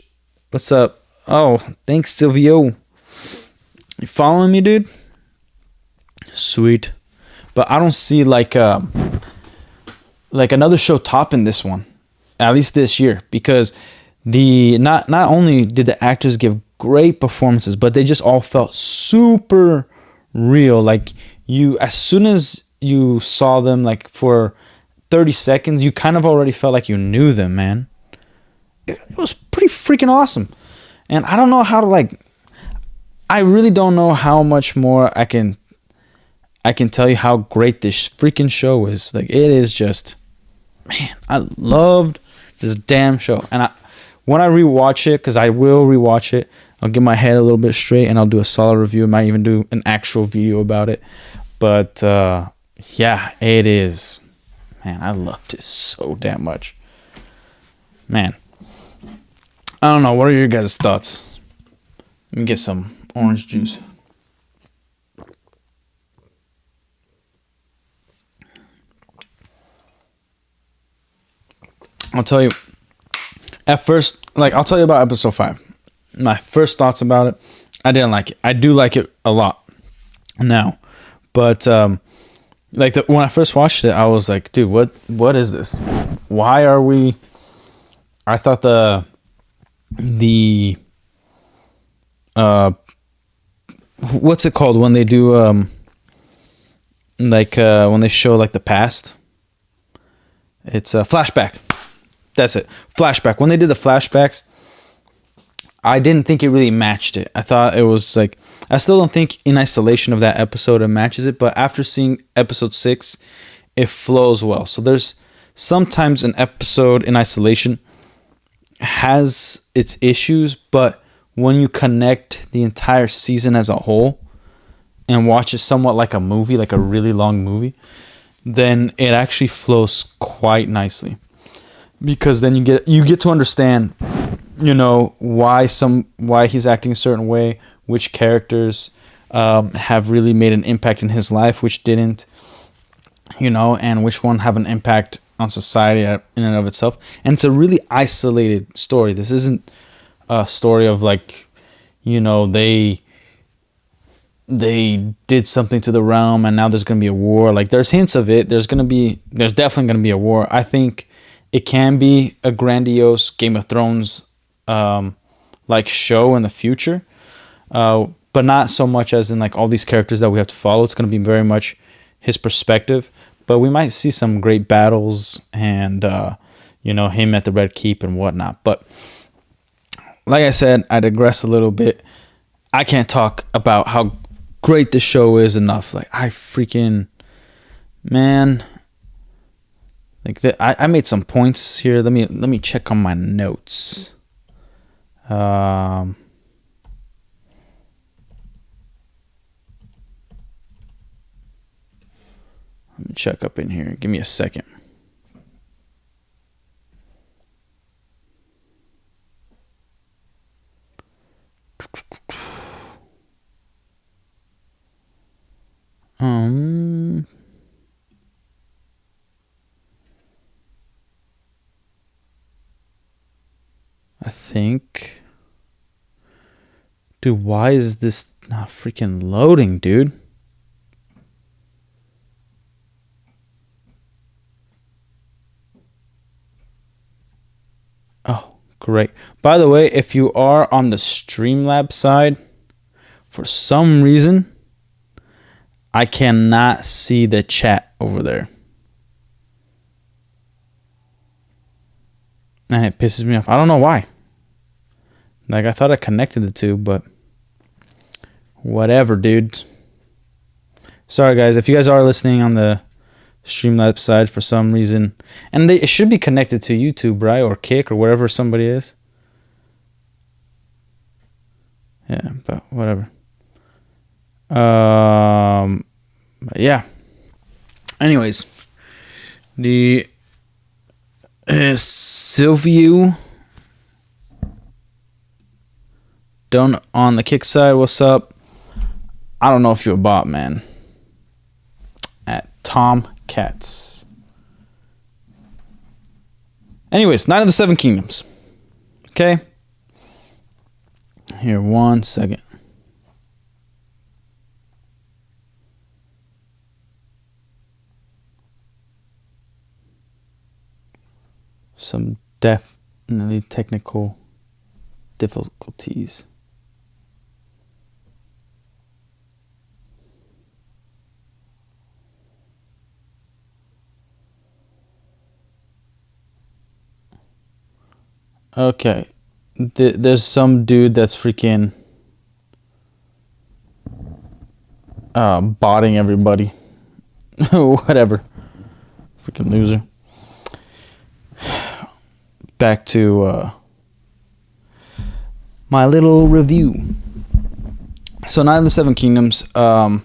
What's up? Oh, thanks, Silvio. You following me, dude? Sweet. But I don't see like another show topping this one, at least this year, because not only did the actors give great performances, but they just all felt super real. Like, as soon as you saw them, like, for 30 seconds, you kind of already felt like you knew them, man. It was pretty freaking awesome. And I don't know how to, I really don't know how much more I can tell you how great this freaking show is. Like, it is just, man, I loved this damn show. And when I rewatch it, because I will rewatch it, I'll get my head a little bit straight and I'll do a solid review. I might even do an actual video about it. But yeah, it is. Man, I loved it so damn much. Man, I don't know. What are your guys' thoughts? Let me get some orange juice. I'll tell you, at first, I'll tell you about episode 5. My first thoughts about it, I didn't like it. I do like it a lot now. But, when I first watched it, I was like, dude, what is this? Why are we... I thought the what's it called when they do, when they show, the past? It's a flashback. That's it. Flashback. When they did the flashbacks, I didn't think it really matched it. I thought it was I still don't think in isolation of that episode it matches it, but after seeing episode 6, it flows well. So there's sometimes an episode in isolation has its issues, but when you connect the entire season as a whole and watch it somewhat like a movie, like a really long movie, then it actually flows quite nicely. Because then you get to understand, why he's acting a certain way, which characters have really made an impact in his life, which didn't, and which one have an impact on society in and of itself. And it's a really isolated story. This isn't a story of they did something to the realm and now there's going to be a war. There's hints of it. There's definitely going to be a war. I think it can be a grandiose Game of Thrones show in the future, but not so much as in all these characters that we have to follow. It's going to be very much his perspective, but we might see some great battles and him at the Red Keep and whatnot. But like I said, I digress a little bit. I can't talk about how great the show is enough. Like, I freaking, man, like I made some points here. Let me check on my notes. Let me check up in here. Give me a second. I think, dude, why is this not freaking loading, dude? Oh, great. By the way, if you are on the Streamlabs side, for some reason, I cannot see the chat over there. And it pisses me off. I don't know why. Like, I thought I connected the two, but whatever, dude. Sorry, guys. If you guys are listening on the Streamlabs side for some reason, and it should be connected to YouTube, right? Or Kick or wherever somebody is. Yeah, but whatever. Yeah. Anyways, the Silvio Don't on the Kick side, what's up? I don't know if you're a bot, man. At Tom Katz. Anyways, Night of the Seven Kingdoms. Okay. Here, 1 second. Some definitely technical difficulties. Okay. There's some dude that's freaking botting everybody. Whatever. Freaking loser. Back to my little review. So, Night of the Seven Kingdoms. I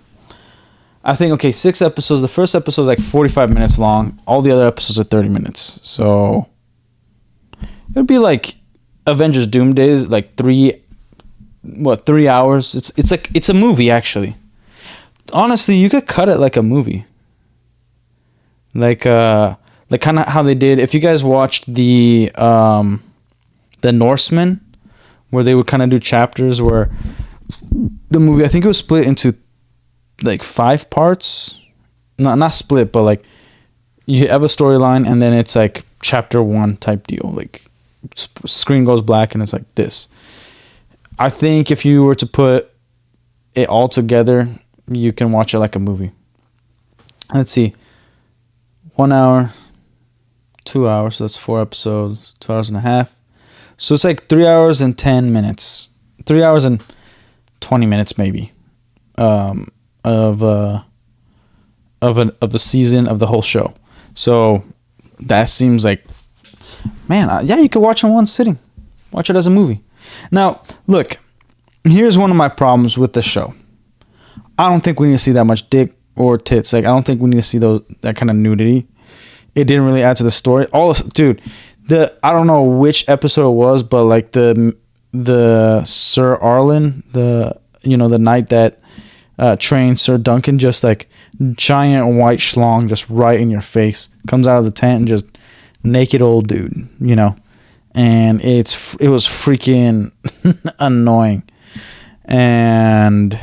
think, 6 episodes. The first episode is like 45 minutes long. All the other episodes are 30 minutes. So, it would be like Avengers Doomsday, like 3 hours. It's a movie, actually. Honestly, you could cut it like a movie. Like kind of how they did. If you guys watched the Norsemen, where they would kind of do chapters where the movie, I think it was split into like 5 parts. Not split, but like you have a storyline and then it's like chapter 1 type deal. Like screen goes black and it's like this. I think if you were to put it all together, you can watch it like a movie. Let's see. 1 hour. 2 hours, so that's 4 episodes, 2 hours and a half. So it's like 3 hours and 10 minutes, 3 hours and 20 minutes maybe, of a season of the whole show. So that seems like, man, yeah, you could watch it in one sitting, watch it as a movie. Now, look, here's one of my problems with the show. I don't think we need to see that much dick or tits. Like, I don't think we need to see that kind of nudity. It didn't really add to the story. I don't know which episode it was, but like the Sir Arlen, the knight that trained Sir Duncan, just like giant white schlong just right in your face, comes out of the tent and just naked old dude, and it was freaking annoying. And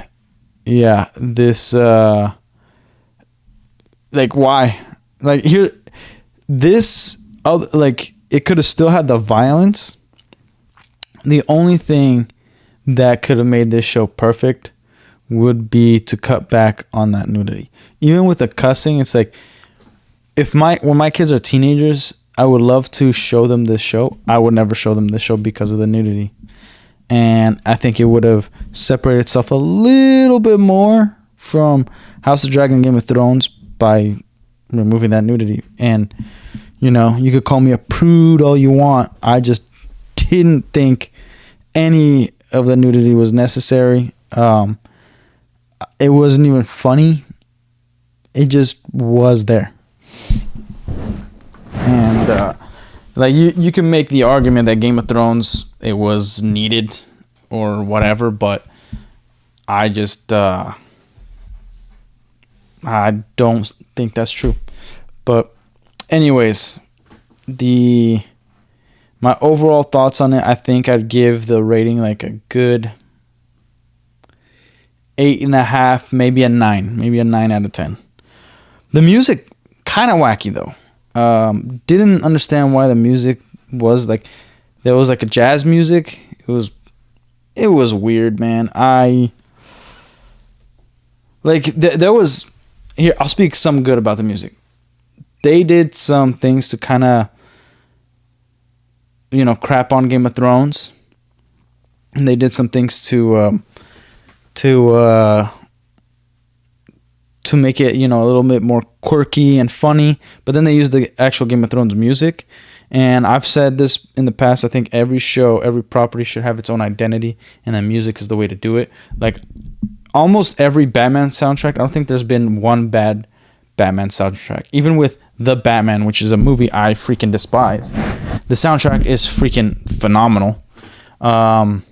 yeah, this like, why? Like, here, this other, like, it could have still had the violence. The only thing that could have made this show perfect would be to cut back on that nudity. Even with the cussing, it's like, when my kids are teenagers, I would love to show them this show. I would never show them this show because of the nudity. and I think it would have separated itself a little bit more from House of Dragon and Game of Thrones by removing that nudity. And, you know, you could call me a prude all you want. I just didn't think any of the nudity was necessary. It wasn't even funny. It just was there. And, like, you can make the argument that Game of Thrones, it was needed or whatever, but I just, I don't think that's true. But anyways, my overall thoughts on it, I think I'd give the rating like a good 8.5, maybe a 9. Maybe a 9 out of 10. The music, kind of wacky though. Didn't understand why the music was like, there was like a jazz music. It was weird, man. There was, here, I'll speak some good about the music. They did some things to kind of, you know, crap on Game of Thrones. And they did some things to make it, you know, a little bit more quirky and funny. But then they used the actual Game of Thrones music. And I've said this in the past, I think every show, every property should have its own identity, and then music is the way to do it. Like, almost every Batman soundtrack, I don't think there's been one bad Batman soundtrack. Even with The Batman, which is a movie I freaking despise, the soundtrack is freaking phenomenal. But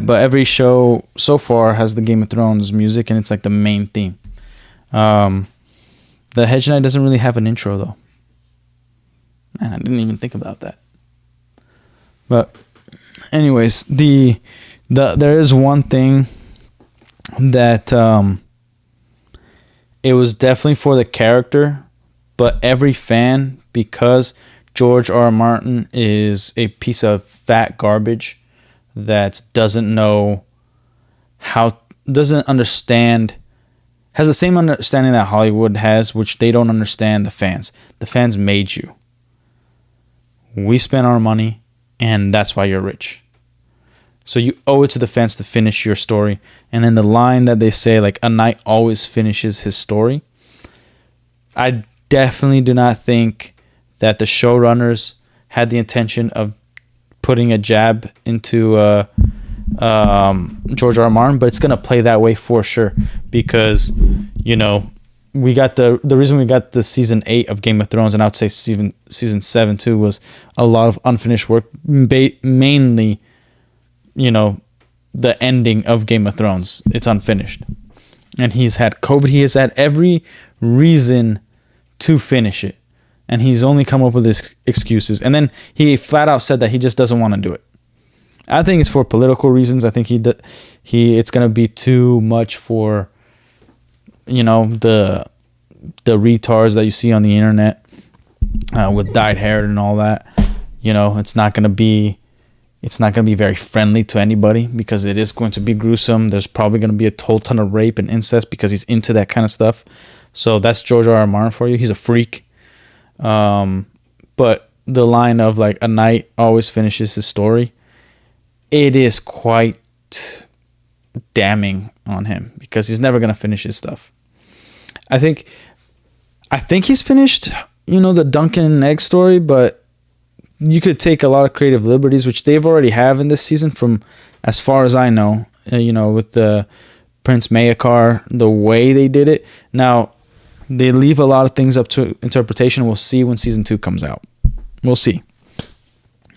every show so far has the Game of Thrones music, and it's like the main theme. The Hedge Knight doesn't really have an intro though. Man, I didn't even think about that. But anyways, there is one thing that it was definitely for the character, but every fan, because George R. R. Martin is a piece of fat garbage that doesn't understand, has the same understanding that Hollywood has, which they don't understand the fans. The fans made you. We spent our money, and that's why you're rich. So you owe it to the fans to finish your story. And then the line that they say, like, a knight always finishes his story. I definitely do not think that the showrunners had the intention of putting a jab into George R. R. Martin, but it's going to play that way for sure. Because, you know, we got the reason we got the season 8 of Game of Thrones, and I would say season 7 too, was a lot of unfinished work, mainly, you know, the ending of Game of Thrones. It's unfinished, and he's had COVID. He has had every reason to finish it, and he's only come up with his excuses. And then he flat out said that he just doesn't want to do it. I think it's for political reasons. I think it's gonna be too much for, you know, the retards that you see on the internet with dyed hair and all that. You know, it's not gonna be very friendly to anybody, because it is going to be gruesome. There's probably going to be a whole ton of rape and incest because he's into that kind of stuff. So that's George R. R. Martin for you. He's a freak. But the line of, like, a knight always finishes his story, it is quite damning on him, because he's never going to finish his stuff. I think he's finished, you know, the Duncan and Egg story, but you could take a lot of creative liberties, which they've already have in this season, from as far as I know, you know, with the Prince Mayakar, the way they did it. Now, they leave a lot of things up to interpretation. We'll see when season 2 comes out. We'll see.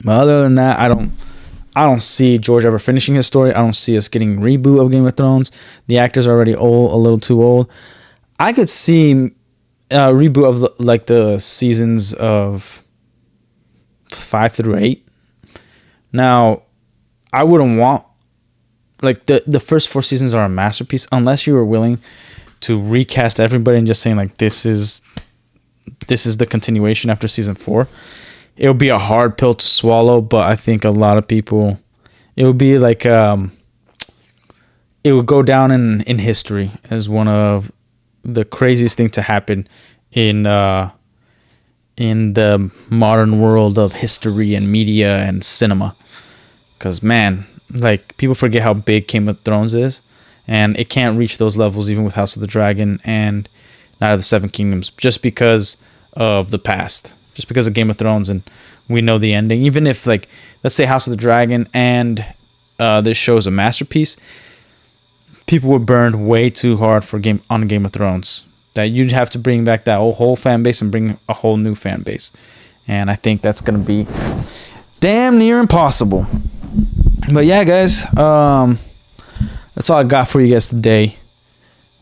But other than that, I don't see George ever finishing his story. I don't see us getting a reboot of Game of Thrones. The actors are already old, a little too old. I could see a reboot of the seasons of 5 through 8. Now, I wouldn't want, like, the first 4 seasons are a masterpiece, unless you were willing to recast everybody and just saying, like, this is the continuation after season 4. It would be a hard pill to swallow, but I think a lot of people, it would be like, it would go down in history as one of the craziest thing to happen in the modern world of history and media and cinema. Because, man, like, people forget how big Game of Thrones is. And it can't reach those levels even with House of the Dragon and Night of the Seven Kingdoms, just because of the past. Just because of Game of Thrones, and we know the ending. Even if, like, let's say House of the Dragon and this show is a masterpiece, people were burned way too hard for Game of Thrones. That you'd have to bring back that whole fan base and bring a whole new fan base. And I think that's going to be damn near impossible. But yeah, guys, that's all I got for you guys today.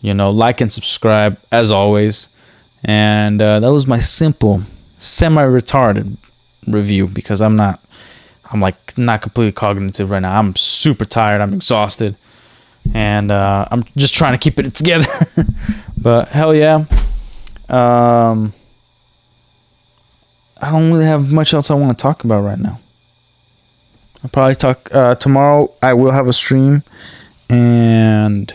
You know, like and subscribe as always. And that was my simple, semi-retarded review, because I'm not completely cognitive right now. I'm super tired. I'm exhausted. And I'm just trying to keep it together. But hell yeah. I don't really have much else I want to talk about right now. I'll probably talk tomorrow. I will have a stream, and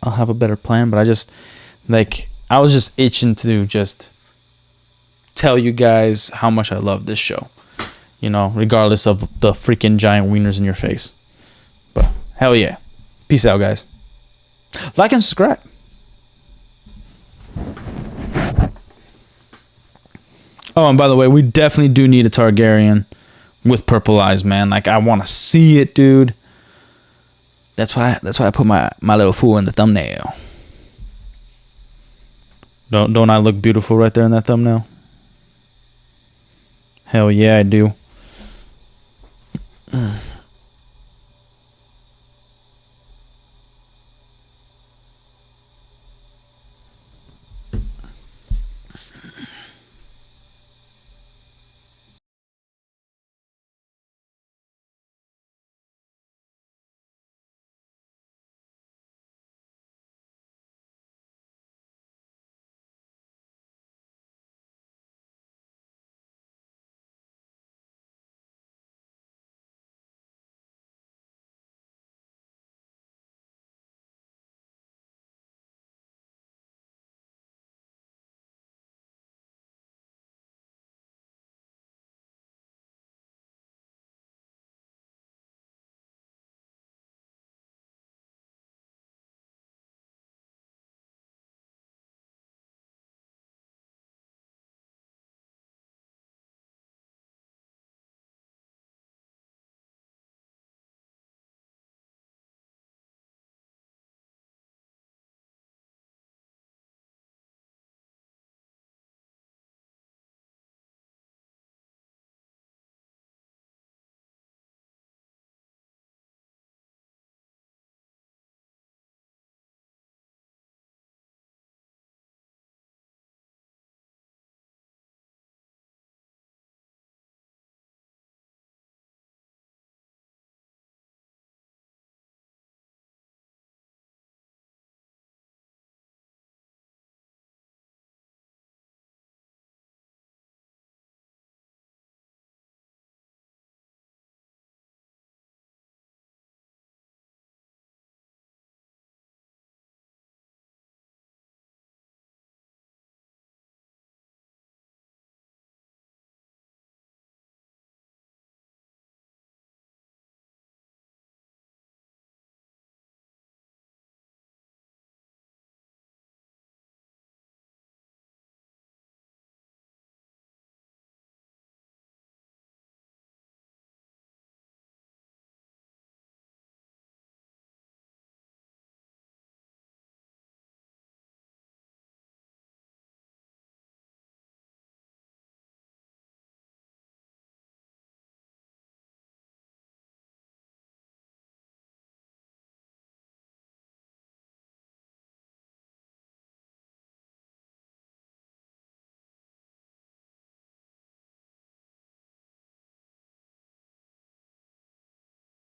I'll have a better plan. But I was just itching to just tell you guys how much I love this show. You know, regardless of the freaking giant wieners in your face. But hell yeah. Peace out, guys. Like and subscribe. Oh, and by the way, we definitely do need a Targaryen with purple eyes, man. Like, I want to see it, dude. That's why I put my little fool in the thumbnail. Don't I look beautiful right there in that thumbnail? Hell yeah, I do.